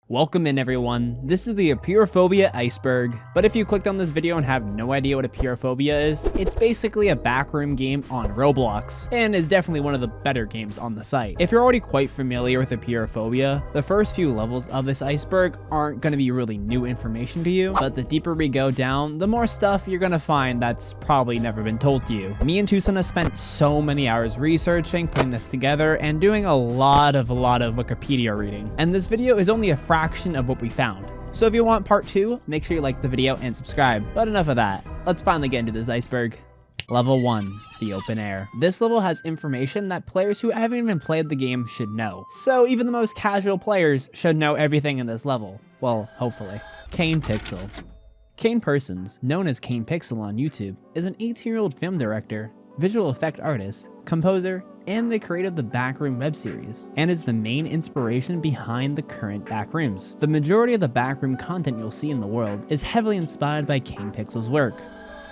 Welcome in everyone, this is the Apeirophobia Iceberg, but if you clicked on this video and have no idea what Apeirophobia is, it's basically a backroom game on Roblox, and is definitely one of the better games on the site. If you're already quite familiar with Apeirophobia, the first few levels of this iceberg aren't going to be really new information to you, but the deeper we go down, the more stuff you're going to find that's probably never been told to you. Me and Tucson have spent so many hours researching, putting this together, and doing a lot of Wikipedia reading, and this video is only a fraction of what we found. So if you want part 2, make sure you like the video and subscribe. But enough of that, let's finally get into this iceberg. Level 1, the open air. This level has information that players who haven't even played the game should know. So even the most casual players should know everything in this level. Well, hopefully. Kane Pixel. Kane Persons, known as Kane Pixel on YouTube, is an 18-year-old film director, visual effect artist, composer, and they created the Backroom web series, and is the main inspiration behind the current Backrooms. The majority of the Backroom content you'll see in the world is heavily inspired by Kane Pixel's work.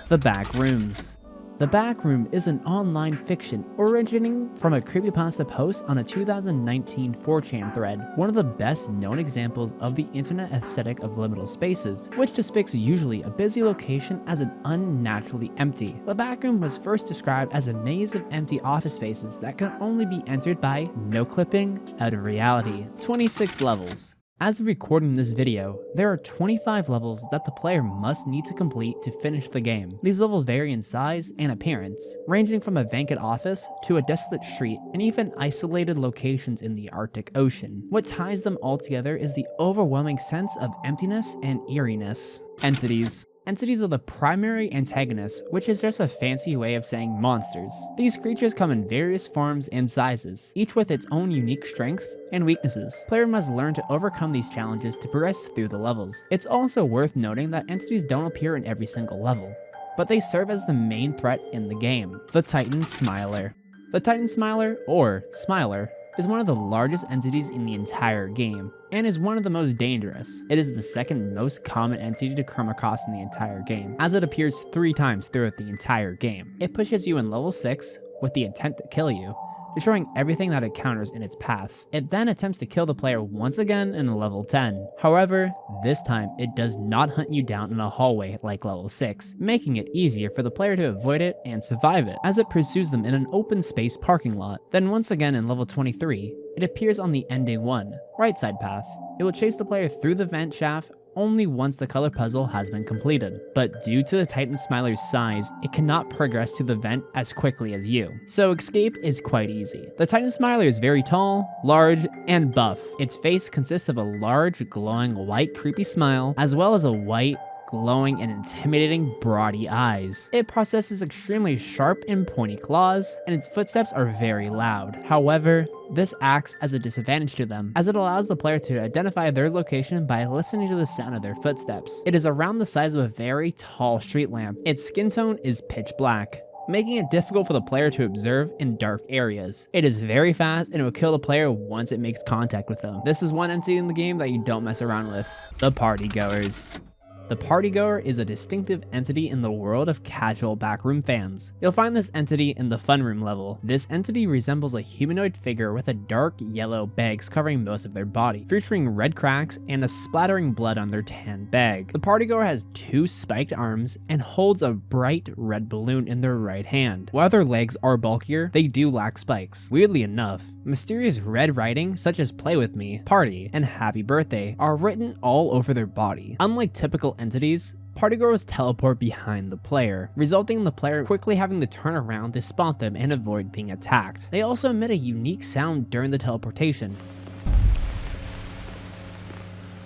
The Backrooms. The Backroom is an online fiction originating from a creepypasta post on a 2019 4chan thread, one of the best known examples of the internet aesthetic of liminal spaces, which depicts usually a busy location as an unnaturally empty. The Backroom was first described as a maze of empty office spaces that could only be entered by no clipping out of reality. 26 levels. As of recording this video, there are 25 levels that the player must need to complete to finish the game. These levels vary in size and appearance, ranging from a vacant office to a desolate street and even isolated locations in the Arctic Ocean. What ties them all together is the overwhelming sense of emptiness and eeriness. Entities. Entities are the primary antagonists, which is just a fancy way of saying monsters. These creatures come in various forms and sizes, each with its own unique strength and weaknesses. Player must learn to overcome these challenges to progress through the levels. It's also worth noting that entities don't appear in every single level, but they serve as the main threat in the game. The Titan Smiler. The Titan Smiler, or Smiler, is one of the largest entities in the entire game, and is one of the most dangerous. It is the second most common entity to come across in the entire game, as it appears 3 times throughout the entire game. It pushes you in level 6 with the intent to kill you, destroying everything that it encounters in its path. It then attempts to kill the player once again in level 10. However, this time it does not hunt you down in a hallway like level 6, making it easier for the player to avoid it and survive it, as it pursues them in an open space parking lot. Then once again in level 23, it appears on the ending 1, right side path. It will chase the player through the vent shaft only once the color puzzle has been completed. But due to the Titan Smiler's size, it cannot progress to the vent as quickly as you, so escape is quite easy. The Titan Smiler is very tall, large, and buff. Its face consists of a large, glowing, white, creepy smile, as well as a white, glowing and intimidating broady eyes. It possesses extremely sharp and pointy claws, and its footsteps are very loud. However, this acts as a disadvantage to them, as it allows the player to identify their location by listening to the sound of their footsteps. It is around the size of a very tall street lamp. Its skin tone is pitch black, making it difficult for the player to observe in dark areas. It is very fast and it will kill the player once it makes contact with them. This is one entity in the game that you don't mess around with. The Partygoers. The Partygoer is a distinctive entity in the world of casual backroom fans. You'll find this entity in the fun room level. This entity resembles a humanoid figure with a dark yellow bags covering most of their body, featuring red cracks and a splattering blood on their tan bag. The Partygoer has 2 spiked arms and holds a bright red balloon in their right hand. While their legs are bulkier, they do lack spikes. Weirdly enough, mysterious red writing such as "Play With Me," "Party," and "Happy Birthday" are written all over their body. Unlike typical entities, Partygoers teleport behind the player, resulting in the player quickly having to turn around to spot them and avoid being attacked. They also emit a unique sound during the teleportation,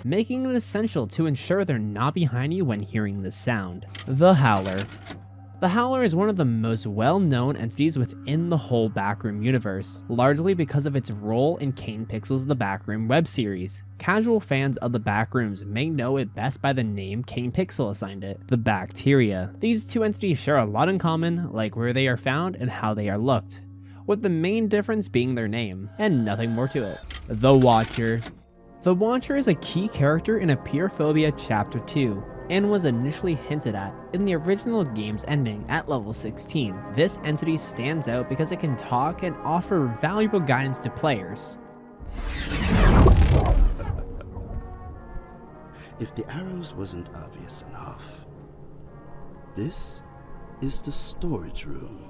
making it essential to ensure they're not behind you when hearing this sound. The Howler. The Howler is one of the most well-known entities within the whole Backroom universe, largely because of its role in Kane Pixel's The Backroom web series. Casual fans of the Backrooms may know it best by the name Kane Pixel assigned it, the Bacteria. These 2 entities share a lot in common, like where they are found and how they are looked, with the main difference being their name, and nothing more to it. The Watcher. The Watcher is a key character in Apeirophobia Chapter 2, and was initially hinted at in the original game's ending at level 16. This entity stands out because it can talk and offer valuable guidance to players. If the arrows wasn't obvious enough, this is the storage room.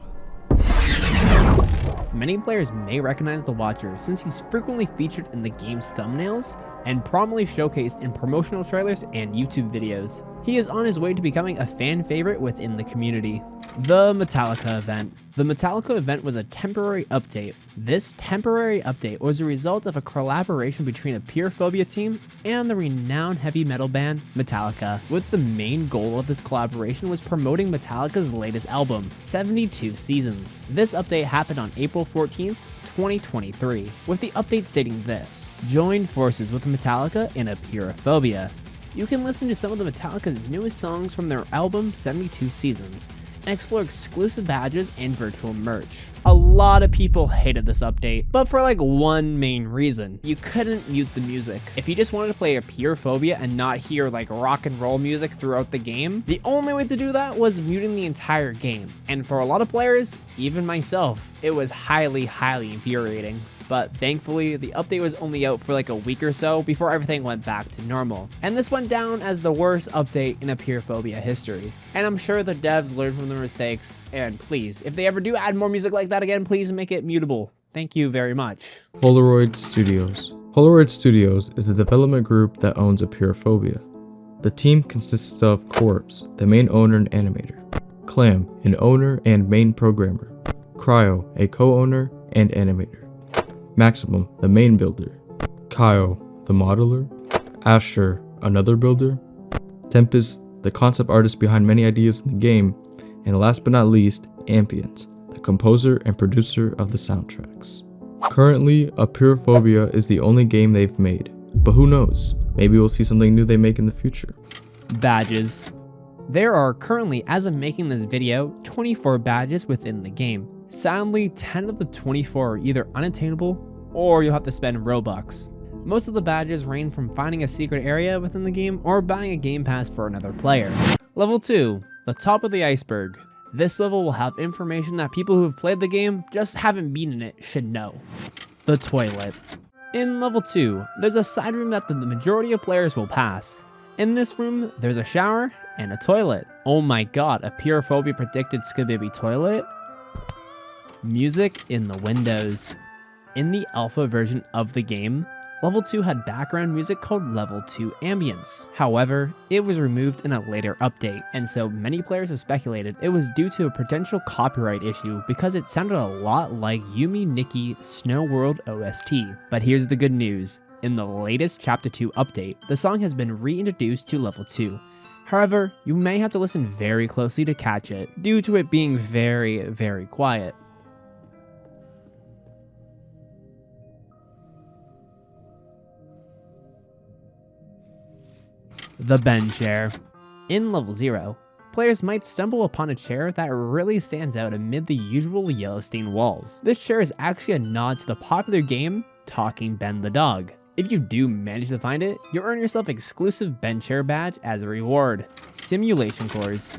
Many players may recognize the Watcher since he's frequently featured in the game's thumbnails and prominently showcased in promotional trailers and YouTube videos. He is on his way to becoming a fan favorite within the community. The Metallica event. The Metallica event was a temporary update. This temporary update was a result of a collaboration between the Apeirophobia team and the renowned heavy metal band Metallica, with the main goal of this collaboration was promoting Metallica's latest album, 72 Seasons. This update happened on April 14th, 2023, with the update stating this: join forces with Metallica in Apeirophobia. You can listen to some of the Metallica's newest songs from their album 72 Seasons, and explore exclusive badges and virtual merch. A lot of people hated this update, but for like one main reason. You couldn't mute the music. If you just wanted to play Apeirophobia and not hear like rock and roll music throughout the game, the only way to do that was muting the entire game. And for a lot of players, even myself, it was highly infuriating. But thankfully, the update was only out for like a week or so before everything went back to normal. And this went down as the worst update in Apeirophobia history. And I'm sure the devs learned from their mistakes, and please, if they ever do add more music like that again, please make it mutable. Thank you very much. Polaroid Studios. Polaroid Studios is the development group that owns Apeirophobia. The team consists of Corpse, the main owner and animator, Clam, an owner and main programmer, Cryo, a co-owner and animator, Maximum, the main builder, Kyle, the modeler, Asher, another builder, Tempest, the concept artist behind many ideas in the game, and last but not least, Ambient, the composer and producer of the soundtracks. Currently, Apeirophobia is the only game they've made, but who knows, maybe we'll see something new they make in the future. Badges. There are currently, as of making this video, 24 badges within the game. Sadly, 10 of the 24 are either unattainable or you'll have to spend Robux. Most of the badges range from finding a secret area within the game or buying a game pass for another player. Level 2, the top of the iceberg. This level will have information that people who have played the game just haven't beaten it should know. The toilet. In level 2, there's a side room that the majority of players will pass. In this room, there's a shower and a toilet. Oh my god, Apeirophobia predicted Skibidi toilet? Music in the windows. In the alpha version of the game, Level 2 had background music called Level 2 Ambience. However, it was removed in a later update, and so many players have speculated it was due to a potential copyright issue because it sounded a lot like Yumi Nikki Snow World OST. But here's the good news. In the latest Chapter 2 update, the song has been reintroduced to Level 2. However, you may have to listen very closely to catch it, due to it being very quiet. The Ben chair. In Level 0, players might stumble upon a chair that really stands out amid the usual yellow stained walls. This chair is actually a nod to the popular game, Talking Ben the Dog. If you do manage to find it, you'll earn yourself exclusive Ben chair badge as a reward. Simulation cores.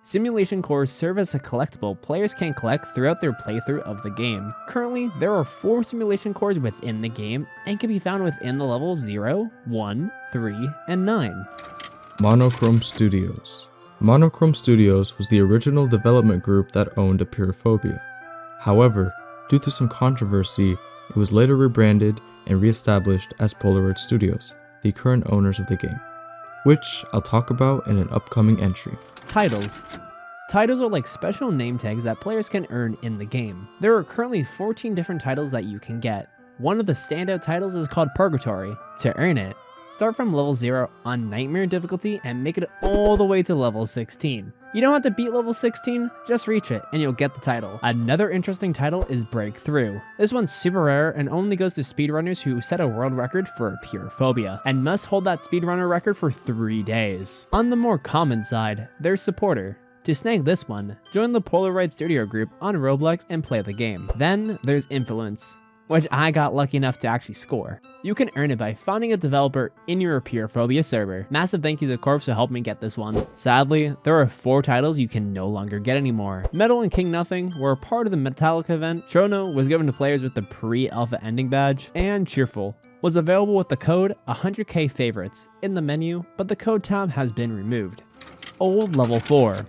Simulation cores serve as a collectible players can collect throughout their playthrough of the game. Currently, there are 4 simulation cores within the game and can be found within the levels 0, 1, 3, and 9. Monochrome Studios. Monochrome Studios was the original development group that owned Apeirophobia. However, due to some controversy, it was later rebranded and re-established as Polaroid Studios, the current owners of the game, which I'll talk about in an upcoming entry. Titles. Titles are like special name tags that players can earn in the game. There are currently 14 different titles that you can get. One of the standout titles is called Purgatory. To earn it, start from level 0 on Nightmare difficulty and make it all the way to level 16. You don't have to beat level 16, just reach it and you'll get the title. Another interesting title is Breakthrough. This one's super rare and only goes to speedrunners who set a world record for Apeirophobia and must hold that speedrunner record for 3 days. On the more common side, there's Supporter. To snag this one, join the Polaroid Studio group on Roblox and play the game. Then there's Influence. which I got lucky enough to actually score. You can earn it by finding a developer in your Apeirophobia server. Massive thank you to Corpse for helping me get this one. Sadly, there are 4 titles you can no longer get anymore. Metal and King Nothing were part of the Metallica event. Chrono was given to players with the pre-alpha ending badge, and Cheerful was available with the code 100k favorites in the menu, but the code tab has been removed. Old Level 4.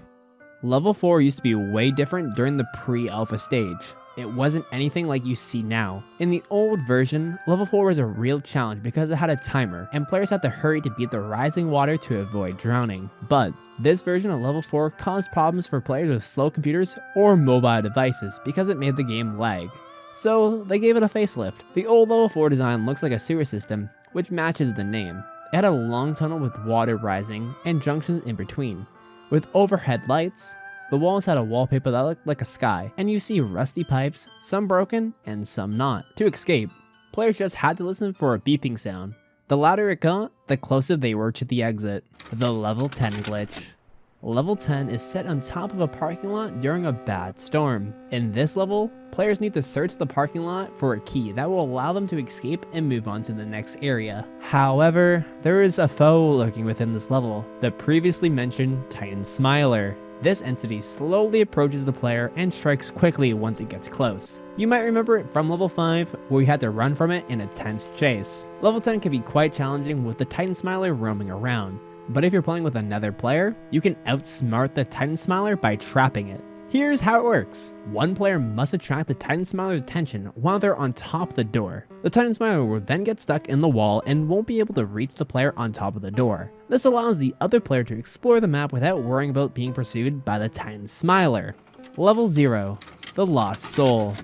Level 4 used to be way different during the pre-alpha stage. It wasn't anything like you see now. In the old version, level 4 was a real challenge because it had a timer, and players had to hurry to beat the rising water to avoid drowning. But this version of level 4 caused problems for players with slow computers or mobile devices because it made the game lag. So they gave it a facelift. The old level 4 design looks like a sewer system, which matches the name. It had a long tunnel with water rising and junctions in between. With overhead lights, the walls had a wallpaper that looked like a sky, and you see rusty pipes, some broken and some not. To escape, players just had to listen for a beeping sound. The louder it got, the closer they were to the exit. The Level 10 glitch. Level 10 is set on top of a parking lot during a bad storm. In this level, players need to search the parking lot for a key that will allow them to escape and move on to the next area. However, there is a foe lurking within this level, the previously mentioned Titan Smiler. This entity slowly approaches the player and strikes quickly once it gets close. You might remember it from level 5, where you had to run from it in a tense chase. Level 10 can be quite challenging with the Titan Smiler roaming around, but if you're playing with another player, you can outsmart the Titan Smiler by trapping it. Here's how it works. One player must attract the Titan Smiler's attention while they're on top of the door. The Titan Smiler will then get stuck in the wall and won't be able to reach the player on top of the door. This allows the other player to explore the map without worrying about being pursued by the Titan Smiler. Level 0. The Lost Soul.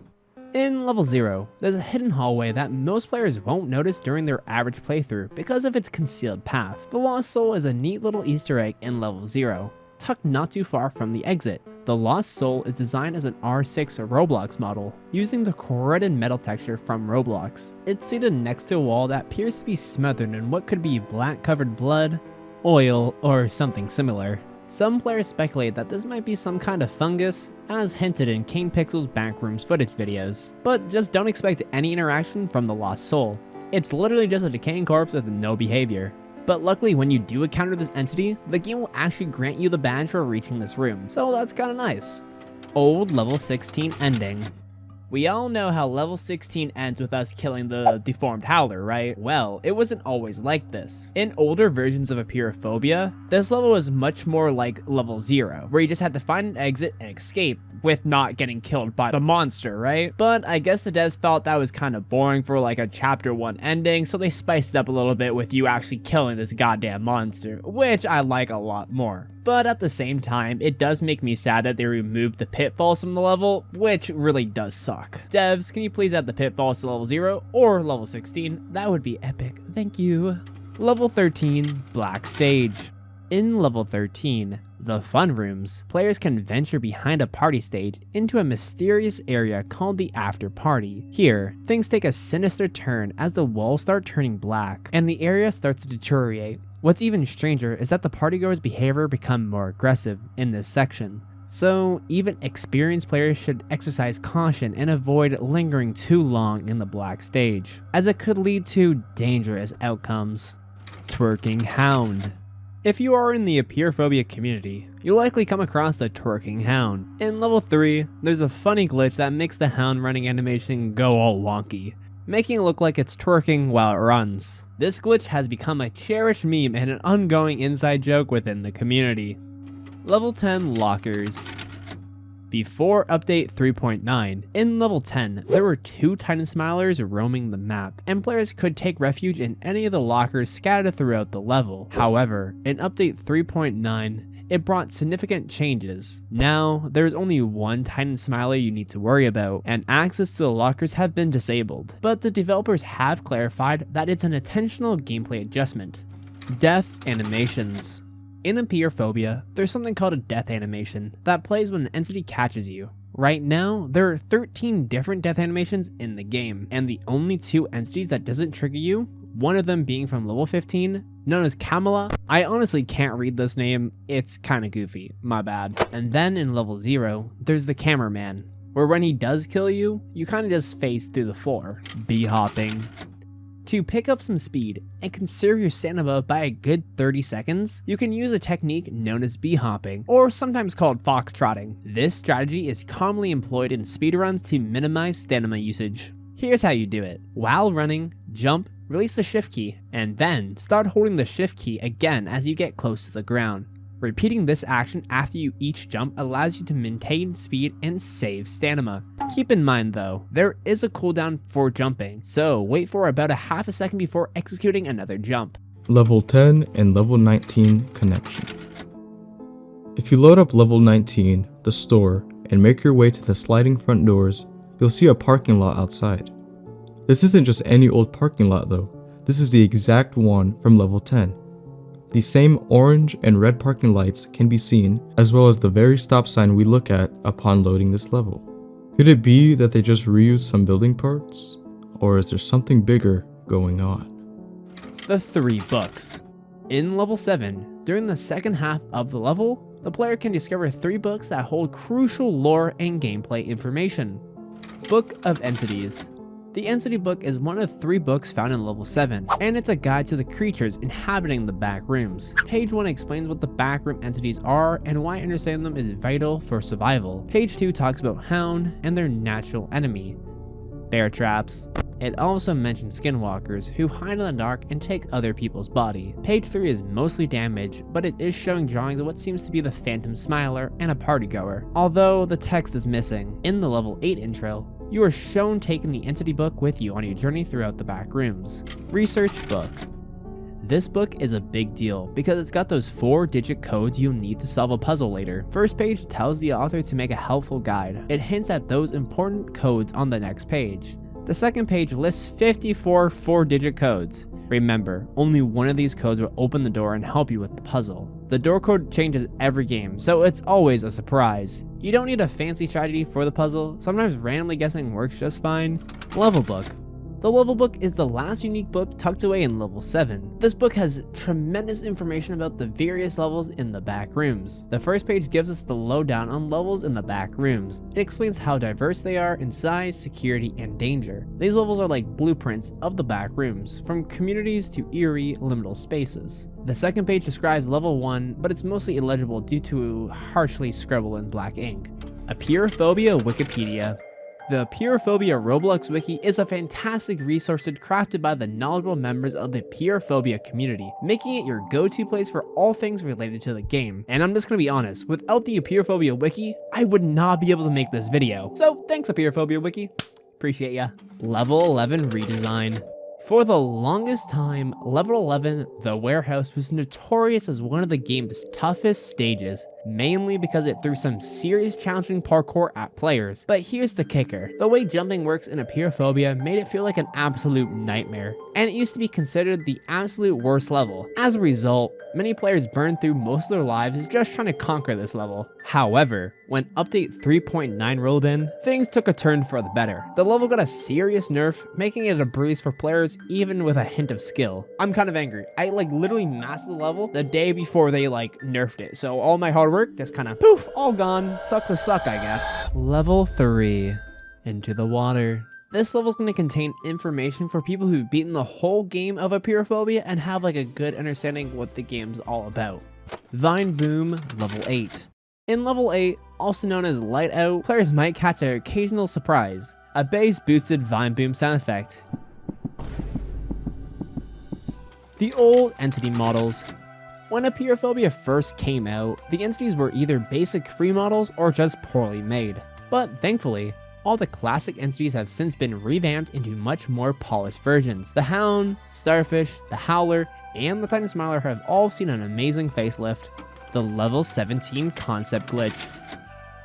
In Level 0, there's a hidden hallway that most players won't notice during their average playthrough because of its concealed path. The Lost Soul is a neat little Easter egg in Level 0, tucked not too far from the exit. The Lost Soul is designed as an R6 Roblox model, using the corroded metal texture from Roblox. It's seated next to a wall that appears to be smothered in what could be black covered blood, oil, or something similar. Some players speculate that this might be some kind of fungus, as hinted in King Pixel's Backrooms footage videos. But just don't expect any interaction from the Lost Soul. It's literally just a decaying corpse with no behavior. But luckily, when you do encounter this entity, the game will actually grant you the badge for reaching this room, so that's kinda nice. Old Level 16 ending. We all know how Level 16 ends with us killing the deformed howler, right? Well, it wasn't always like this. In older versions of Apeirophobia, this level was much more like Level 0, where you just had to find an exit and escape with not getting killed by the monster, right? But I guess the devs felt that was kind of boring for like a chapter 1 ending, so they spiced it up a little bit with you actually killing this goddamn monster, which I like a lot more. But at the same time, it does make me sad that they removed the pitfalls from the level, which really does suck. Devs, can you please add the pitfalls to Level 0 or Level 16? That would be epic, thank you. Level 13, Black Stage. In Level 13, the Fun Rooms, players can venture behind a party stage into a mysterious area called the After Party. Here, things take a sinister turn as the walls start turning black and the area starts to deteriorate. What's even stranger is that the partygoers' behavior become more aggressive in this section. So even experienced players should exercise caution and avoid lingering too long in the black stage, as it could lead to dangerous outcomes. Twerking Hound. If you are in the Apeirophobia community, you'll likely come across the Twerking Hound. In Level 3, there's a funny glitch that makes the hound running animation go all wonky, making it look like it's twerking while it runs. This glitch has become a cherished meme and an ongoing inside joke within the community. Level 10 Lockers. Before update 3.9, in Level 10, there were 2 Titan Smilers roaming the map, and players could take refuge in any of the lockers scattered throughout the level. However, in update 3.9, it brought significant changes. Now, there is only 1 Titan Smiler you need to worry about, and access to the lockers have been disabled. But the developers have clarified that it's an intentional gameplay adjustment. Death animations. In Apeirophobia, there's something called a death animation that plays when an entity catches you. Right now, there are 13 different death animations in the game, and the only 2 entities that doesn't trigger you, one of them being from level 15, known as Kamala. I honestly can't read this name, it's kinda goofy, my bad. And then in level 0, there's the cameraman. where when he does kill you, you kind of just phase through the floor, b-hopping. To pick up some speed and conserve your stamina by a good 30 seconds, you can use a technique known as b-hopping, or sometimes called foxtrotting. This strategy is commonly employed in speedruns to minimize stamina usage. Here's how you do it. While running, jump, release the shift key, and then start holding the shift key again as you get close to the ground. Repeating this action after you each jump allows you to maintain speed and save stamina. Keep in mind though, there is a cooldown for jumping, so wait for about a half a second before executing another jump. Level 10 and level 19 connection. If you load up level 19, the store, and make your way to the sliding front doors, you'll see a parking lot outside. This isn't just any old parking lot though, this is the exact one from level 10. The same orange and red parking lights can be seen, as well as the very stop sign we look at upon loading this level. Could it be that they just reused some building parts? Or is there something bigger going on? The 3 books. In level 7, during the second half of the level, the player can discover 3 books that hold crucial lore and gameplay information. Book of Entities. The Entity Book is one of 3 books found in level 7, and it's a guide to the creatures inhabiting the back rooms. Page 1 explains what the backroom entities are and why understanding them is vital for survival. Page 2 talks about Hound and their natural enemy, bear traps. It also mentions skinwalkers who hide in the dark and take other people's body. Page 3 is mostly damaged, but it is showing drawings of what seems to be the Phantom Smiler and a partygoer, although the text is missing. In the level 8 intro, you are shown taking the Entity Book with you on your journey throughout the back rooms. Research Book. This book is a big deal because it's got those 4-digit codes you'll need to solve a puzzle later. First page tells the author to make a helpful guide. It hints at those important codes on the next page. The second page lists 54 4-digit codes. Remember, only one of these codes will open the door and help you with the puzzle. The door code changes every game, so it's always a surprise. You don't need a fancy strategy for the puzzle, sometimes randomly guessing works just fine. Level Book. The level book is the last unique book tucked away in level 7. This book has tremendous information about the various levels in the back rooms. The first page gives us the lowdown on levels in the back rooms. It explains how diverse they are in size, security, and danger. These levels are like blueprints of the back rooms, from communities to eerie, liminal spaces. The second page describes level 1, but it's mostly illegible due to harshly scribbled in black ink. Apeirophobia Wikipedia. The Apeirophobia Roblox wiki is a fantastic resource crafted by the knowledgeable members of the Apeirophobia community, making it your go-to place for all things related to the game. And I'm just gonna be honest, without the Apeirophobia wiki, I would not be able to make this video. So thanks Apeirophobia wiki, appreciate ya. Level 11 redesign. For the longest time, Level 11, The Warehouse, was notorious as one of the game's toughest stages, mainly because it threw some serious challenging parkour at players. But here's the kicker. The way jumping works in Apeirophobia made it feel like an absolute nightmare, and it used to be considered the absolute worst level. As a result, many players burned through most of their lives just trying to conquer this level. However, when update 3.9 rolled in, things took a turn for the better. The level got a serious nerf, making it a breeze for players even with a hint of skill. I'm kind of angry. I literally mastered the level the day before they nerfed it, so all my hard work just kind of poof, all gone. Sucks to suck, I guess. Level 3, Into the Water. This level is going to contain information for people who've beaten the whole game of Apeirophobia and have a good understanding what the game's all about. Vine Boom Level 8. In Level 8, also known as Light Out, players might catch an occasional surprise, a bass boosted Vine Boom sound effect. The old entity models. When Apeirophobia first came out, the entities were either basic free models or just poorly made. But thankfully, all the classic entities have since been revamped into much more polished versions. The Hound, Starfish, the Howler, and the Titan Smiler have all seen an amazing facelift. The Level 17 Concept Glitch.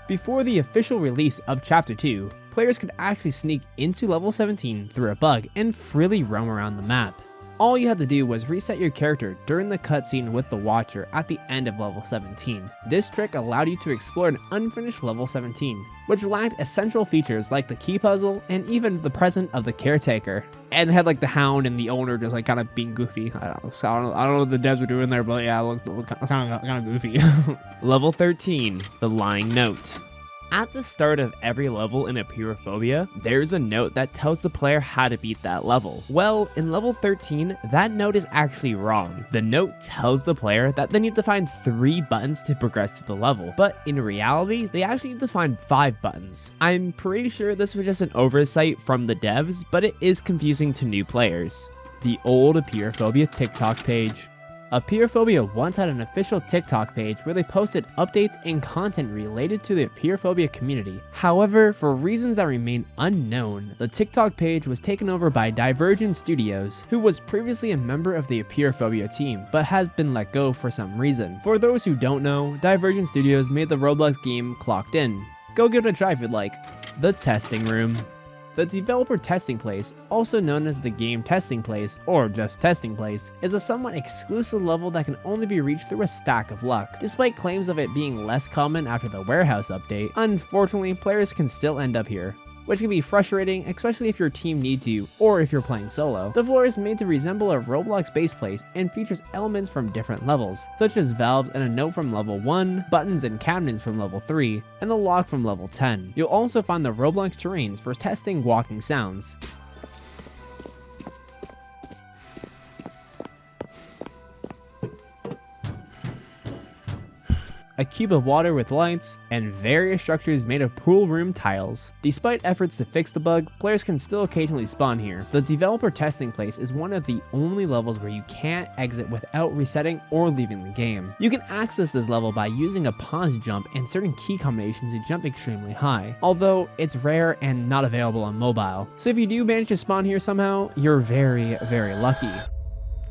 Before the official release of Chapter 2, players could actually sneak into Level 17 through a bug and freely roam around the map. All you had to do was reset your character during the cutscene with the Watcher at the end of Level 17. This trick allowed you to explore an unfinished Level 17, which lacked essential features like the key puzzle and even the presence of the Caretaker. And it had the Hound and the owner just kind of being goofy. I don't know what the devs were doing there, but yeah, it looked kind of goofy. Level 13, The Lying Note. At the start of every level in Apeirophobia, there's a note that tells the player how to beat that level. Well, in level 13, that note is actually wrong. The note tells the player that they need to find 3 buttons to progress to the level, but in reality, they actually need to find 5 buttons. I'm pretty sure this was just an oversight from the devs, but it is confusing to new players. The old Apeirophobia TikTok page. Apeirophobia once had an official TikTok page where they posted updates and content related to the Apeirophobia community. However, for reasons that remain unknown, the TikTok page was taken over by Polaroid Studios, who was previously a member of the Apeirophobia team, but has been let go for some reason. For those who don't know, Polaroid Studios made the Roblox game Clocked In. Go give it a try if you'd like. The testing room. The developer testing place, also known as the game testing place or just testing place, is a somewhat exclusive level that can only be reached through a stack of luck. Despite claims of it being less common after the warehouse update, unfortunately players can still end up here, which can be frustrating, especially if your team needs you or if you're playing solo. The floor is made to resemble a Roblox base place and features elements from different levels, such as valves and a note from level 1, buttons and cabinets from level 3, and the lock from level 10. You'll also find the Roblox terrains for testing walking sounds. A cube of water with lights, and various structures made of pool room tiles. Despite efforts to fix the bug, players can still occasionally spawn here. The developer testing place is one of the only levels where you can't exit without resetting or leaving the game. You can access this level by using a pause jump and certain key combinations to jump extremely high, although it's rare and not available on mobile. So if you do manage to spawn here somehow, you're very, very lucky.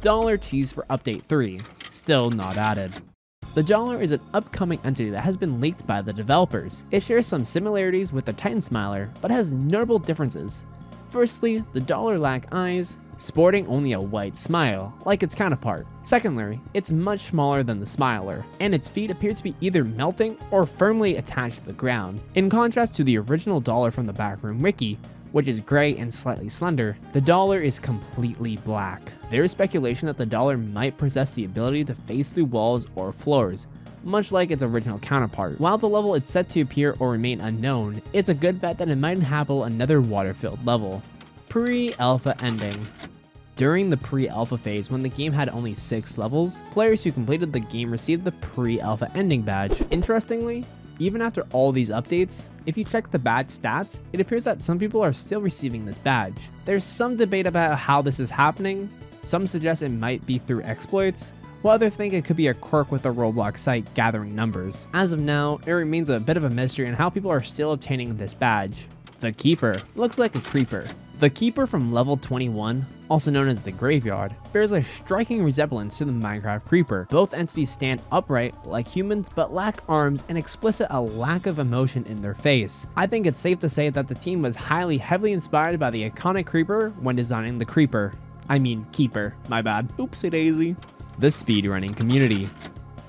Dollar tease for update 3, still not added. The dollar is an upcoming entity that has been leaked by the developers. It shares some similarities with the Titan Smiler, but has notable differences. Firstly, the dollar lacks eyes, sporting only a white smile, like its counterpart. Secondly, it's much smaller than the Smiler, and its feet appear to be either melting or firmly attached to the ground. In contrast to the original dollar from the Backroom Wiki, which is gray and slightly slender, the dollar is completely black. There is speculation that the dollar might possess the ability to phase through walls or floors, much like its original counterpart. While the level is set to appear or remain unknown, it's a good bet that it might inhabit another water-filled level. Pre-alpha ending. During the pre-alpha phase, when the game had only 6 levels, players who completed the game received the pre-alpha ending badge. Interestingly, even after all these updates, if you check the badge stats, it appears that some people are still receiving this badge. There's some debate about how this is happening. Some suggest it might be through exploits, while others think it could be a quirk with the Roblox site gathering numbers. As of now, it remains a bit of a mystery on how people are still obtaining this badge. The Keeper looks like a creeper. The Keeper from level 21, also known as the Graveyard, bears a striking resemblance to the Minecraft Creeper. Both entities stand upright like humans but lack arms and explicit a lack of emotion in their face. I think it's safe to say that the team was heavily inspired by the iconic Creeper when designing the Creeper. I mean Keeper, my bad. Oopsie daisy. The speedrunning community.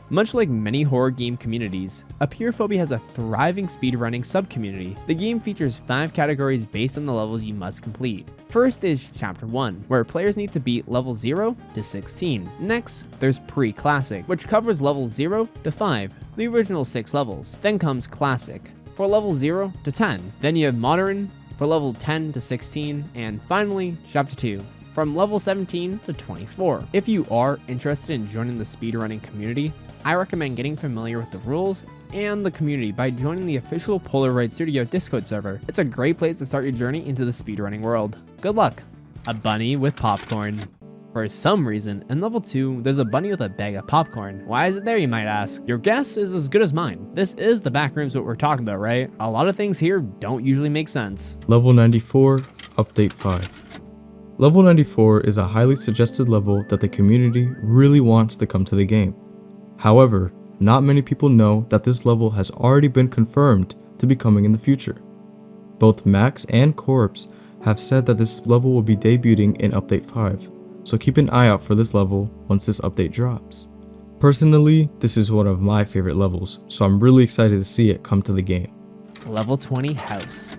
Much like many horror game communities, Apeirophobia has a thriving speedrunning sub-community. The game features 5 categories based on the levels you must complete. First is Chapter 1, where players need to beat level 0 to 16. Next, there's Pre-Classic, which covers levels 0 to 5, the original 6 levels. Then comes Classic, for level 0 to 10. Then you have Modern, for level 10 to 16, and finally, Chapter 2, from level 17 to 24. If you are interested in joining the speedrunning community, I recommend getting familiar with the rules and the community by joining the official Polaroid Studios Discord server. It's a great place to start your journey into the speedrunning world. Good luck! A bunny with popcorn. For some reason, in level 2, there's a bunny with a bag of popcorn. Why is it there, you might ask? Your guess is as good as mine. This is the Backrooms what we're talking about, right? A lot of things here don't usually make sense. Level 94, Update 5. Level 94 is a highly suggested level that the community really wants to come to the game. However, not many people know that this level has already been confirmed to be coming in the future. Both Max and Corpse have said that this level will be debuting in Update 5, so keep an eye out for this level once this update drops. Personally, this is one of my favorite levels, so I'm really excited to see it come to the game. Level 20 House.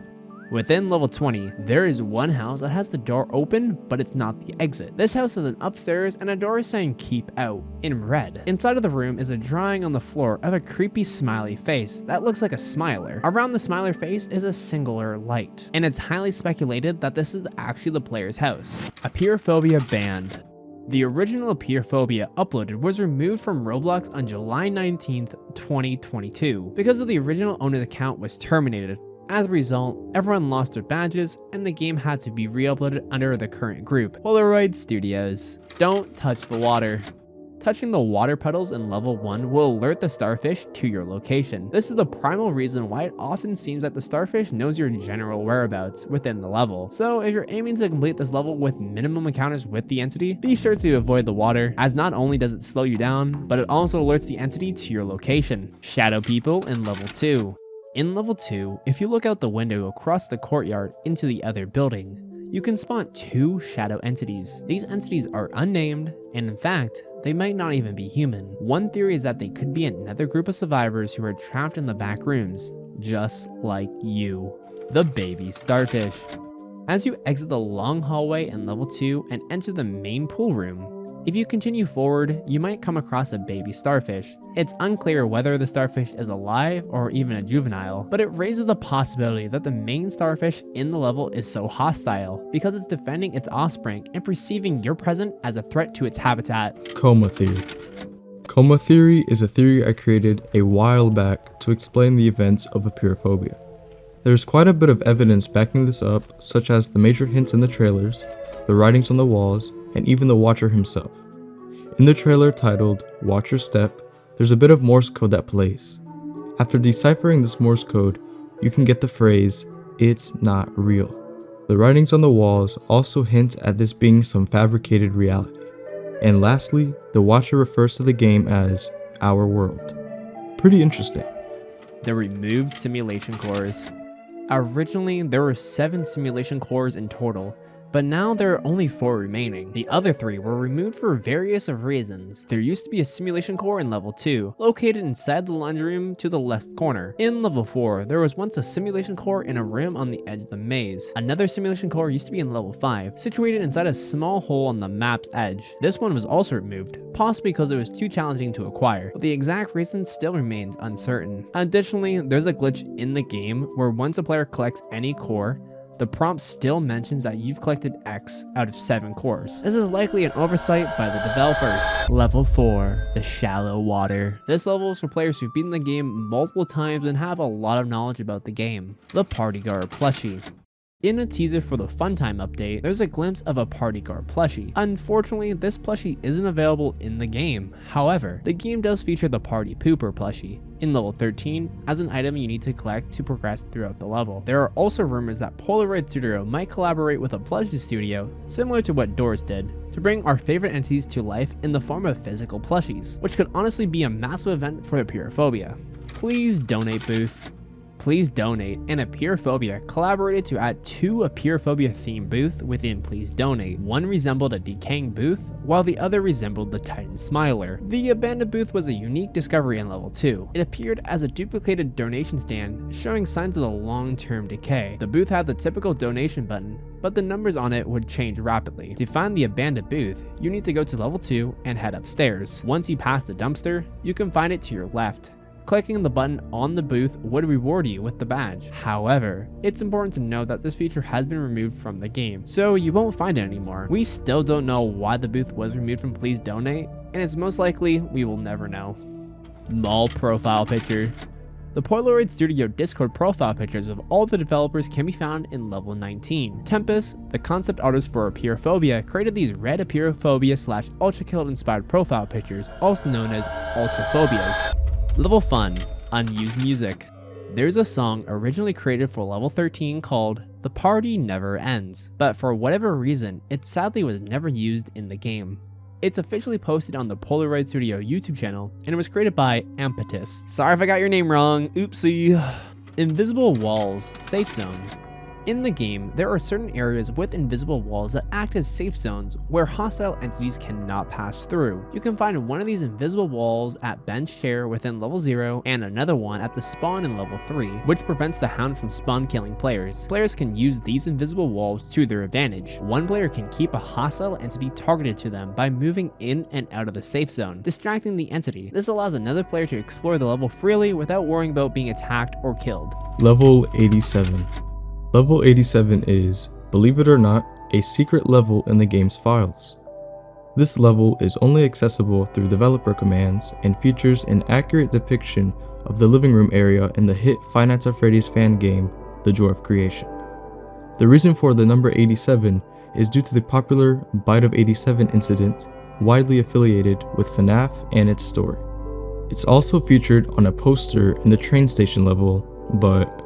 Within level 20, there is one house that has the door open, but it's not the exit. This house has an upstairs and a door saying keep out in red. Inside of the room is a drawing on the floor of a creepy smiley face that looks like a smiler. Around the smiler face is a singular light, and it's highly speculated that this is actually the player's house. Apeirophobia banned. The original Apeirophobia uploaded was removed from Roblox on July 19th, 2022 because of the original owner's account was terminated. As a result, everyone lost their badges and the game had to be re-uploaded under the current group, Polaroid Studios. Don't touch the water. Touching the water puddles in level 1 will alert the starfish to your location. This is the primal reason why it often seems that the starfish knows your general whereabouts within the level. So if you're aiming to complete this level with minimum encounters with the entity, be sure to avoid the water, as not only does it slow you down, but it also alerts the entity to your location. Shadow people in level 2. In level 2, if you look out the window across the courtyard into the other building, you can spot 2 shadow entities. These entities are unnamed, and in fact, they might not even be human. One theory is that they could be another group of survivors who are trapped in the back rooms, just like you. The baby starfish. As you exit the long hallway in level 2 and enter the main pool room, if you continue forward, you might come across a baby starfish. It's unclear whether the starfish is alive or even a juvenile, but it raises the possibility that the main starfish in the level is so hostile because it's defending its offspring and perceiving your presence as a threat to its habitat. Coma theory. Coma theory is a theory I created a while back to explain the events of Apeirophobia. There's quite a bit of evidence backing this up, such as the major hints in the trailers, the writings on the walls, and even the Watcher himself. In the trailer titled Watch Your Step, there's a bit of Morse code that plays. After deciphering this Morse code, you can get the phrase, "It's not real." The writings on the walls also hint at this being some fabricated reality. And lastly, the Watcher refers to the game as Our World. Pretty interesting. The removed simulation cores. Originally, there were 7 simulation cores in total, but now there are only 4 remaining. The other 3 were removed for various of reasons. There used to be a simulation core in level 2, located inside the laundry room to the left corner. In level 4, there was once a simulation core in a room on the edge of the maze. Another simulation core used to be in level 5, situated inside a small hole on the map's edge. This one was also removed, possibly because it was too challenging to acquire, but the exact reason still remains uncertain. Additionally, there's a glitch in the game where once a player collects any core, the prompt still mentions that you've collected X out of 7 cores. This is likely an oversight by the developers. Level 4, the shallow water. This level is for players who've beaten the game multiple times and have a lot of knowledge about the game. The Party Guard plushie. In a teaser for the Funtime update, there's a glimpse of a Party Guard plushie. Unfortunately, this plushie isn't available in the game. However, the game does feature the Party Pooper plushie in level 13 as an item you need to collect to progress throughout the level. There are also rumors that Polaroid Studio might collaborate with a plushie studio, similar to what Doors did, to bring our favorite entities to life in the form of physical plushies, which could honestly be a massive event for Apeirophobia. Please donate, booth. Please Donate and Apeirophobia collaborated to add 2 Apeirophobia themed booths within Please Donate. One resembled a decaying booth, while the other resembled the Titan Smiler. The abandoned booth was a unique discovery in level 2. It appeared as a duplicated donation stand, showing signs of the long-term decay. The booth had the typical donation button, but the numbers on it would change rapidly. To find the abandoned booth, you need to go to level 2 and head upstairs. Once you pass the dumpster, you can find it to your left. Clicking the button on the booth would reward you with the badge. However, it's important to know that this feature has been removed from the game, so you won't find it anymore. We still don't know why the booth was removed from Please Donate, and it's most likely we will never know. Mall profile picture. The Polaroid Studio Discord profile pictures of all the developers can be found in level 19. Tempest, the concept artist for Apeirophobia, created these red Apeirophobia / Ultra Killed inspired profile pictures, also known as Ultraphobias. Level Fun, Unused Music. There's a song originally created for level 13 called The Party Never Ends, but for whatever reason, it sadly was never used in the game. It's officially posted on the Polaroid Studio YouTube channel, and it was created by Ampetus. Sorry if I got your name wrong, oopsie. Invisible Walls, Safe Zone. In the game, there are certain areas with invisible walls that act as safe zones where hostile entities cannot pass through. You can find one of these invisible walls at Bench Chair within level 0 and another one at the spawn in level 3, which prevents the Hound from spawn killing players. Players can use these invisible walls to their advantage. One player can keep a hostile entity targeted to them by moving in and out of the safe zone, distracting the entity. This allows another player to explore the level freely without worrying about being attacked or killed. Level 87. Level 87 is, believe it or not, a secret level in the game's files. This level is only accessible through developer commands and features an accurate depiction of the living room area in the hit Five Nights at Freddy's fan game, The Joy of Creation. The reason for the number 87 is due to the popular Bite of 87 incident, widely affiliated with FNAF and its story. It's also featured on a poster in the train station level, but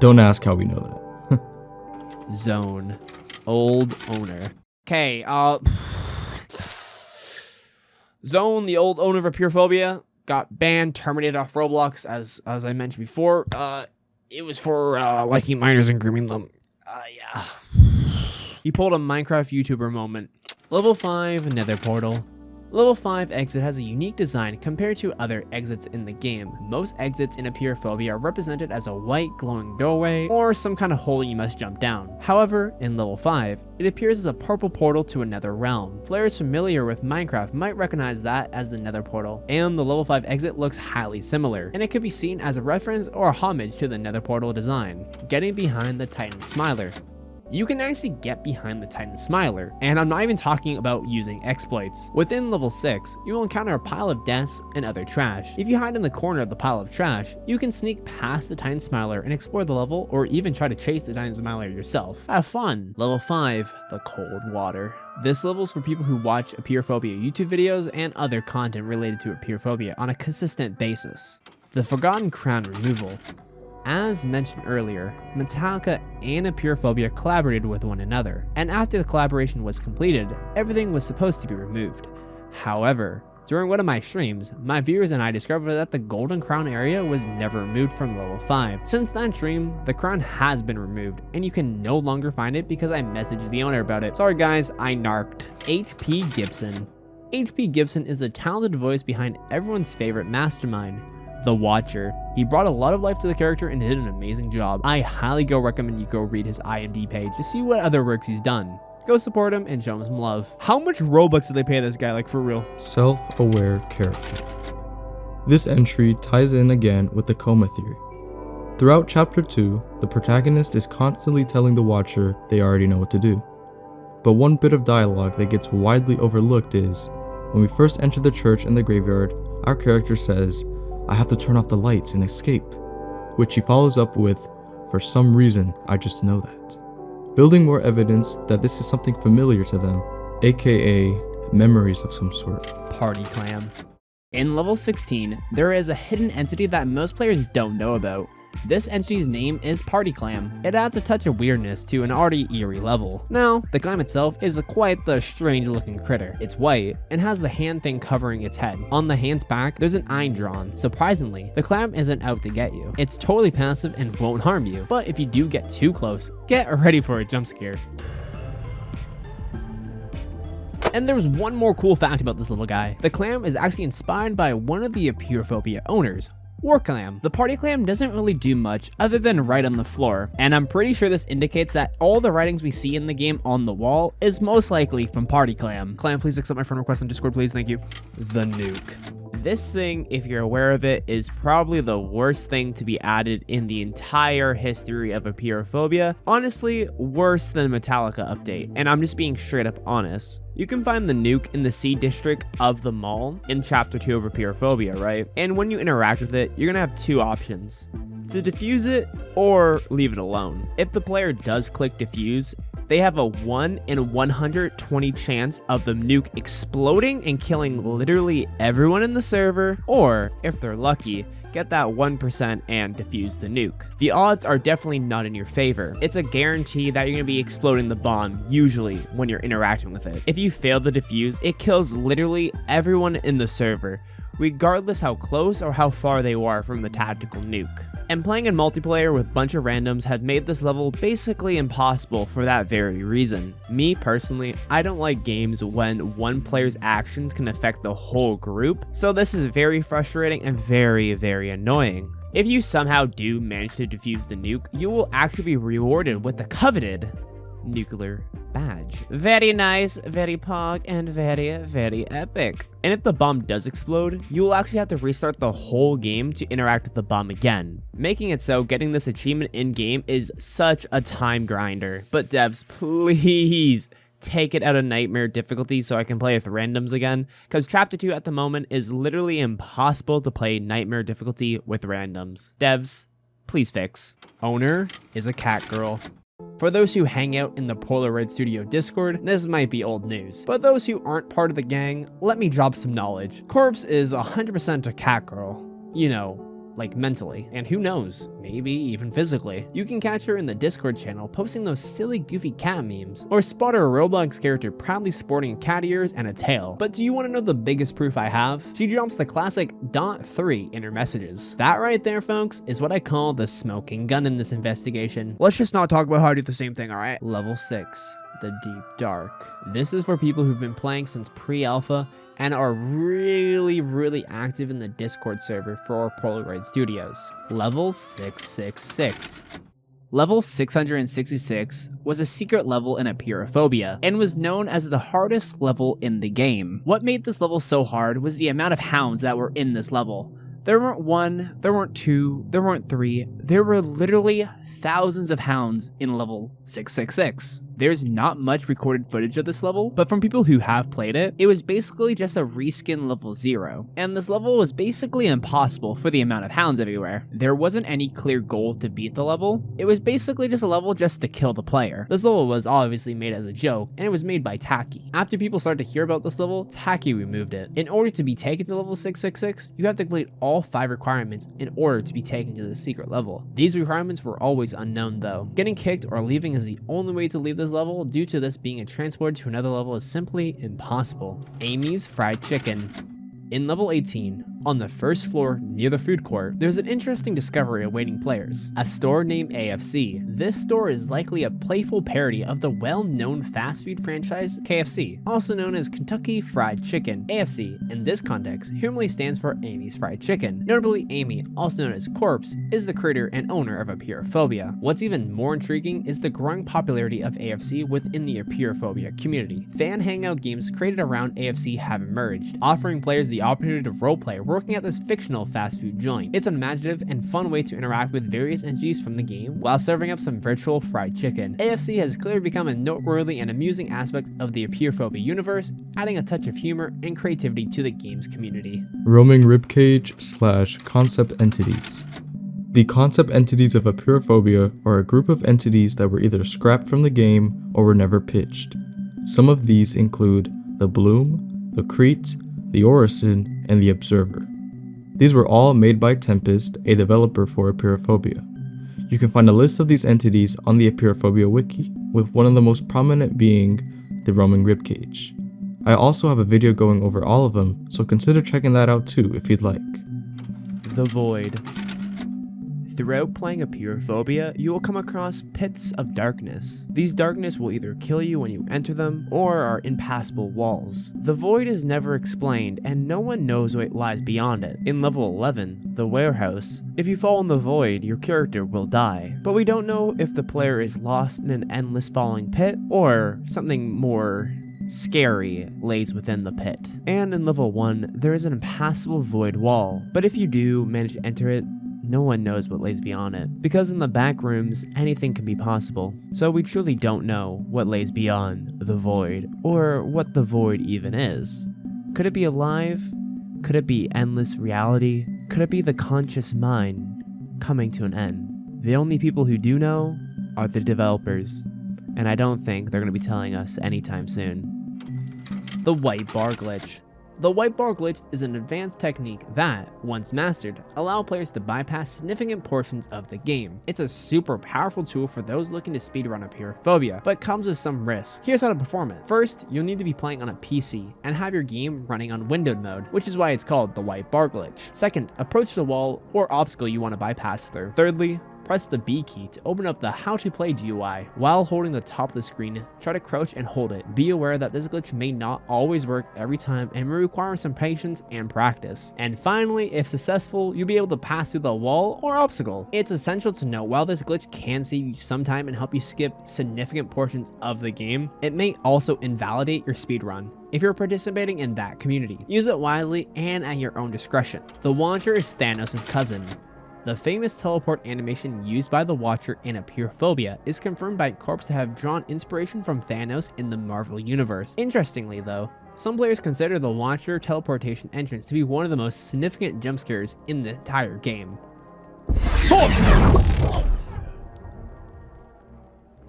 don't ask how we know that. Zone. Old owner. Okay, Zone, the old owner of Apeirophobia, got banned, terminated off Roblox, as I mentioned before. It was for liking minors and grooming them. Yeah. He pulled a Minecraft YouTuber moment. Level 5 Nether Portal. Level 5 exit has a unique design compared to other exits in the game. Most exits in Apeirophobia are represented as a white glowing doorway or some kind of hole you must jump down. However, in level 5, it appears as a purple portal to another realm. Players familiar with Minecraft might recognize that as the Nether Portal, and the level 5 exit looks highly similar, and it could be seen as a reference or a homage to the Nether Portal design. Getting behind the Titan Smiler. You can actually get behind the Titan Smiler, and I'm not even talking about using exploits. Within level 6, you will encounter a pile of desks and other trash. If you hide in the corner of the pile of trash, you can sneak past the Titan Smiler and explore the level, or even try to chase the Titan Smiler yourself. Have fun! Level 5, the Cold Water. This level is for people who watch Apeirophobia YouTube videos and other content related to Apeirophobia on a consistent basis. The Forgotten Crown Removal. As mentioned earlier, Metallica and Apeirophobia collaborated with one another, and after the collaboration was completed, everything was supposed to be removed. However, during one of my streams, my viewers and I discovered that the Golden Crown area was never removed from level 5. Since that stream, the crown has been removed, and you can no longer find it because I messaged the owner about it. Sorry guys, I narked. H.P. Gibson. H.P. Gibson is the talented voice behind everyone's favorite mastermind, The Watcher. He brought a lot of life to the character and did an amazing job. I highly recommend you go read his IMDb page to see what other works he's done. Go support him and show him some love. How much Robux did they pay this guy, like for real? Self-aware character. This entry ties in again with the coma theory. Throughout chapter 2, the protagonist is constantly telling the Watcher they already know what to do. But one bit of dialogue that gets widely overlooked is, when we first enter the church and the graveyard, our character says, "I have to turn off the lights and escape," which he follows up with, "For some reason, I just know that," building more evidence that this is something familiar to them, aka memories of some sort. Party Clam. In level 16, there is a hidden entity that most players don't know about. This entity's name is Party Clam. It adds a touch of weirdness to an already eerie level. Now, the clam itself is quite the strange looking critter. It's white and has the hand thing covering its head. On the hand's back, there's an eye drawn. Surprisingly, the clam isn't out to get you. It's totally passive and won't harm you, but if you do get too close, get ready for a jump scare. And there's one more cool fact about this little guy. The clam is actually inspired by one of the Apeirophobia owners, War Clam. The Party Clam doesn't really do much other than write on the floor, and I'm pretty sure this indicates that all the writings we see in the game on the wall is most likely from Party Clam. Clam, please accept my friend request on Discord, please, thank you. The Nuke. This thing, if you're aware of it, is probably the worst thing to be added in the entire history of Apeirophobia. Honestly, worse than Metallica update, and I'm just being straight up honest. You can find the nuke in the C district of the mall in chapter 2 of Apeirophobia, right? And when you interact with it, you're gonna have two options: to defuse it or leave it alone. If the player does click defuse, they have a 1 in 120 chance of the nuke exploding and killing literally everyone in the server, or if they're lucky, get that 1% and defuse the nuke. The odds are definitely not in your favor. It's a guarantee that you're gonna be exploding the bomb, usually when you're interacting with it. If you fail the defuse, it kills literally everyone in the server, regardless how close or how far they are from the tactical nuke. And playing in multiplayer with a bunch of randoms had made this level basically impossible for that very reason. Me personally, I don't like games when one player's actions can affect the whole group, so this is very frustrating and very, very annoying. If you somehow do manage to defuse the nuke, you will actually be rewarded with the coveted nuclear badge. Very nice, very pog, and very, very epic. And if the bomb does explode, you will actually have to restart the whole game to interact with the bomb again, making it so getting this achievement in-game is such a time grinder. But devs, please take it out of nightmare difficulty so I can play with randoms again, because chapter 2 at the moment is literally impossible to play nightmare difficulty with randoms. Devs, please fix. Owner is a cat girl. For those who hang out in the Polaroid Studio Discord, this might be old news, but those who aren't part of the gang, let me drop some knowledge. Corpse is 100% a cat girl. You know, like mentally, and who knows, maybe even physically. You can catch her in the Discord channel posting those silly goofy cat memes, or spot her Roblox character proudly sporting cat ears and a tail. But do you want to know the biggest proof I have? She drops the classic .3 in her messages. That right there, folks, is what I call the smoking gun in this investigation. Let's just not talk about how I do the same thing, alright? Level 6, the Deep Dark. This is for people who've been playing since pre-alpha and are really active in the Discord server for Polaroid Studios. Level 666. Level 666 was a secret level in Apeirophobia and was known as the hardest level in the game. What made this level so hard was the amount of hounds that were in this level. There weren't one, there weren't two, there weren't three, there were literally thousands of hounds in level 666. There's not much recorded footage of this level, but from people who have played it, it was basically just a reskin level 0, and this level was basically impossible for the amount of hounds everywhere. There wasn't any clear goal to beat the level, it was basically just a level just to kill the player. This level was obviously made as a joke, and it was made by Taki. After people started to hear about this level, Taki removed it. In order to be taken to level 666, you have to complete all 5 requirements in order to be taken to the secret level. These requirements were always unknown though. Getting kicked or leaving is the only way to leave this level due to this being a transport to another level is simply impossible. Amy's Fried Chicken. In level 18, on the first floor near the food court, there's an interesting discovery awaiting players. A store named AFC. This store is likely a playful parody of the well-known fast food franchise KFC, also known as Kentucky Fried Chicken. AFC, in this context, humanly stands for Amy's Fried Chicken. Notably, Amy, also known as Corpse, is the creator and owner of Apeirophobia. What's even more intriguing is the growing popularity of AFC within the Apeirophobia community. Fan hangout games created around AFC have emerged, offering players the opportunity to roleplay working at this fictional fast food joint. It's an imaginative and fun way to interact with various entities from the game while serving up some virtual fried chicken. AFC has clearly become a noteworthy and amusing aspect of the Apeirophobia universe, adding a touch of humor and creativity to the game's community. Roaming ribcage / concept entities. The concept entities of Apeirophobia are a group of entities that were either scrapped from the game or were never pitched. Some of these include the Bloom, the Crete, the Orison, and the Observer. These were all made by Tempest, a developer for Apeirophobia. You can find a list of these entities on the Apeirophobia wiki, with one of the most prominent being the roaming ribcage. I also have a video going over all of them, so consider checking that out too if you'd like. The Void. Throughout playing Apeirophobia, you will come across pits of darkness. These darkness will either kill you when you enter them, or are impassable walls. The Void is never explained, and no one knows what lies beyond it. In level 11, the Warehouse, if you fall in the Void, your character will die. But we don't know if the player is lost in an endless falling pit, or something more scary lays within the pit. And in level 1, there is an impassable void wall, but if you do manage to enter it, no one knows what lays beyond it. Because in the back rooms, anything can be possible. So we truly don't know what lays beyond the void, or what the void even is. Could it be alive? Could it be endless reality? Could it be the conscious mind coming to an end? The only people who do know are the developers, and I don't think they're going to be telling us anytime soon. The white bar glitch. The white bar glitch is an advanced technique that, once mastered, allows players to bypass significant portions of the game. It's a super powerful tool for those looking to speedrun Apeirophobia, but comes with some risks. Here's how to perform it. First, you'll need to be playing on a PC and have your game running on windowed mode, which is why it's called the white bar glitch. Second, approach the wall or obstacle you want to bypass through. Thirdly, press the B key to open up the How to Play GUI. While holding the top of the screen, try to crouch and hold it. Be aware that this glitch may not always work every time and may require some patience and practice. And finally, if successful, you'll be able to pass through the wall or obstacle. It's essential to know while this glitch can save you some time and help you skip significant portions of the game, it may also invalidate your speedrun if you're participating in that community. Use it wisely and at your own discretion. The Watcher is Thanos' cousin. The famous teleport animation used by the Watcher in Apeirophobia is confirmed by Corpse to have drawn inspiration from Thanos in the Marvel Universe. Interestingly though, some players consider the Watcher teleportation entrance to be one of the most significant jump scares in the entire game.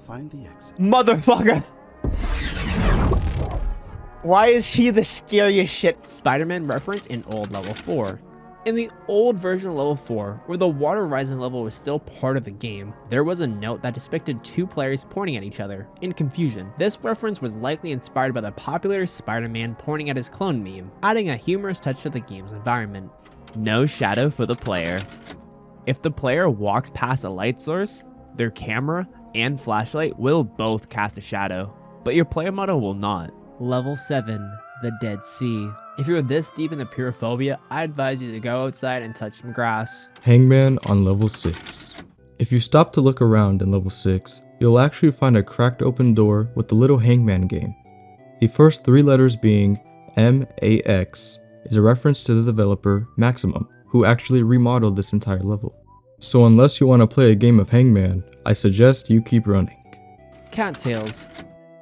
Find the exit. Motherfucker! Why is he the scariest shit? Spider-Man reference in old level 4. In the old version of level 4, where the water rising level was still part of the game, there was a note that depicted two players pointing at each other, in confusion. This reference was likely inspired by the popular Spider-Man pointing at his clone meme, adding a humorous touch to the game's environment. No shadow for the player. If the player walks past a light source, their camera and flashlight will both cast a shadow, but your player model will not. Level 7, the Dead Sea. If you're this deep in Apeirophobia, I advise you to go outside and touch some grass. Hangman on level 6. If you stop to look around in level 6, you'll actually find a cracked open door with the little hangman game. The first 3 letters being MAX is a reference to the developer Maximum, who actually remodeled this entire level. So unless you want to play a game of Hangman, I suggest you keep running. Cattails.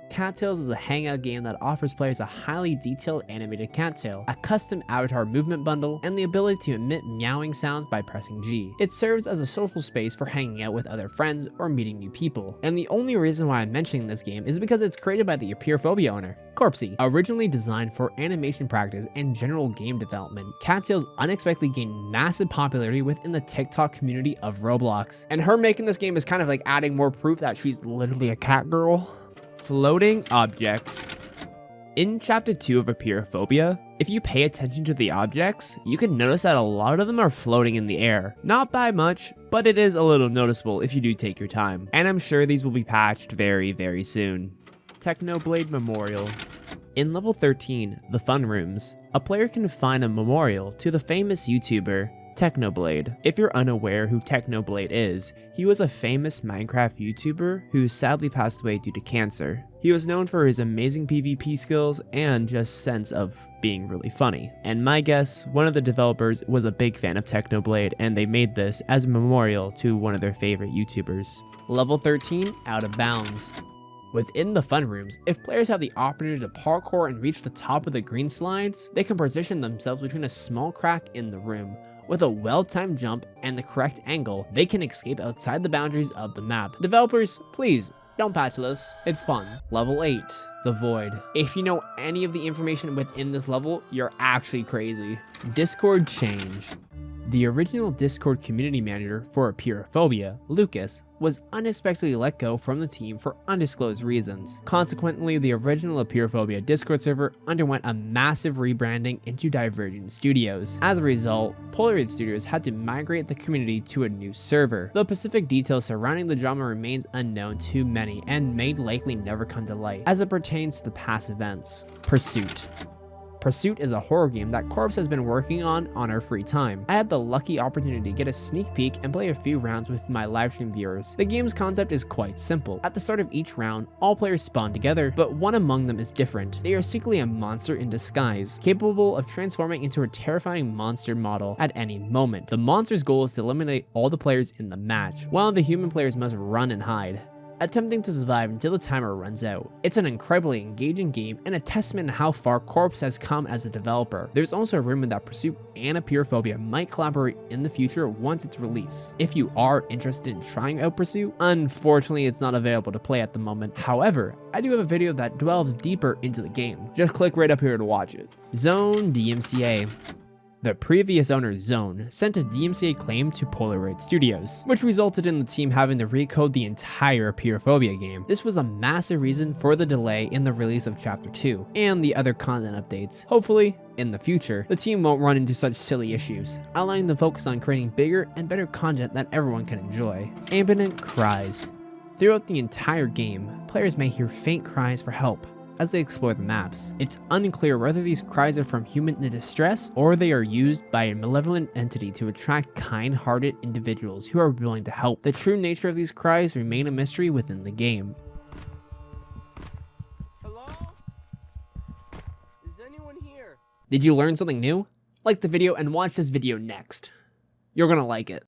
Cattails is a hangout game that offers players a highly detailed animated cattail, a custom avatar movement bundle, and the ability to emit meowing sounds by pressing G. It serves as a social space for hanging out with other friends or meeting new people. And the only reason why I'm mentioning this game is because it's created by the Apeirophobia owner, Corpsey. Originally designed for animation practice and general game development, Cattails unexpectedly gained massive popularity within the TikTok community of Roblox. And her making this game is kind of like adding more proof that she's literally a cat girl. Floating objects. In chapter 2 of Apeirophobia, if you pay attention to the objects, you can notice that a lot of them are floating in the air. Not by much, but it is a little noticeable if you do take your time. And I'm sure these will be patched very soon. Technoblade Memorial. In level 13, the Fun Rooms, a player can find a memorial to the famous YouTuber Technoblade. If you're unaware who Technoblade is, he was a famous Minecraft YouTuber who sadly passed away due to cancer. He was known for his amazing PvP skills and just sense of being really funny. And my guess, one of the developers was a big fan of Technoblade and they made this as a memorial to one of their favorite YouTubers. Level 13, Out of Bounds. Within the fun rooms, if players have the opportunity to parkour and reach the top of the green slides, they can position themselves between a small crack in the room. With a well-timed jump and the correct angle, they can escape outside the boundaries of the map. Developers, please, don't patch this, it's fun. Level 8, The Void. If you know any of the information within this level, you're actually crazy. Discord change. The original Discord community manager for Apeirophobia, Lucas, was unexpectedly let go from the team for undisclosed reasons. Consequently, the original Apeirophobia Discord server underwent a massive rebranding into Divergent Studios. As a result, Polaroid Studios had to migrate the community to a new server. The specific details surrounding the drama remains unknown to many and may likely never come to light as it pertains to the past events. Pursuit. Pursuit is a horror game that Corpse has been working on her free time. I had the lucky opportunity to get a sneak peek and play a few rounds with my livestream viewers. The game's concept is quite simple. At the start of each round, all players spawn together, but one among them is different. They are secretly a monster in disguise, capable of transforming into a terrifying monster model at any moment. The monster's goal is to eliminate all the players in the match, while the human players must run and hide. attempting to survive until the timer runs out. It's an incredibly engaging game and a testament to how far Corpse has come as a developer. There's also a rumor that Pursuit and Apeirophobia might collaborate in the future once it's released. If you are interested in trying out Pursuit, unfortunately it's not available to play at the moment. However, I do have a video that delves deeper into the game. Just click right up here to watch it. Zone DMCA. The previous owner, Zone, sent a DMCA claim to Polaroid Studios, which resulted in the team having to recode the entire Apeirophobia game. This was a massive reason for the delay in the release of Chapter 2 and the other content updates. Hopefully, in the future, the team won't run into such silly issues, allowing them to focus on creating bigger and better content that everyone can enjoy. Ambient cries. Throughout the entire game, players may hear faint cries for help as they explore the maps. It's unclear whether these cries are from human in distress or they are used by a malevolent entity to attract kind-hearted individuals who are willing to help. The true nature of these cries remain a mystery within the game. Hello? Is anyone here? Did you learn something new? Like the video and watch this video next. You're gonna like it.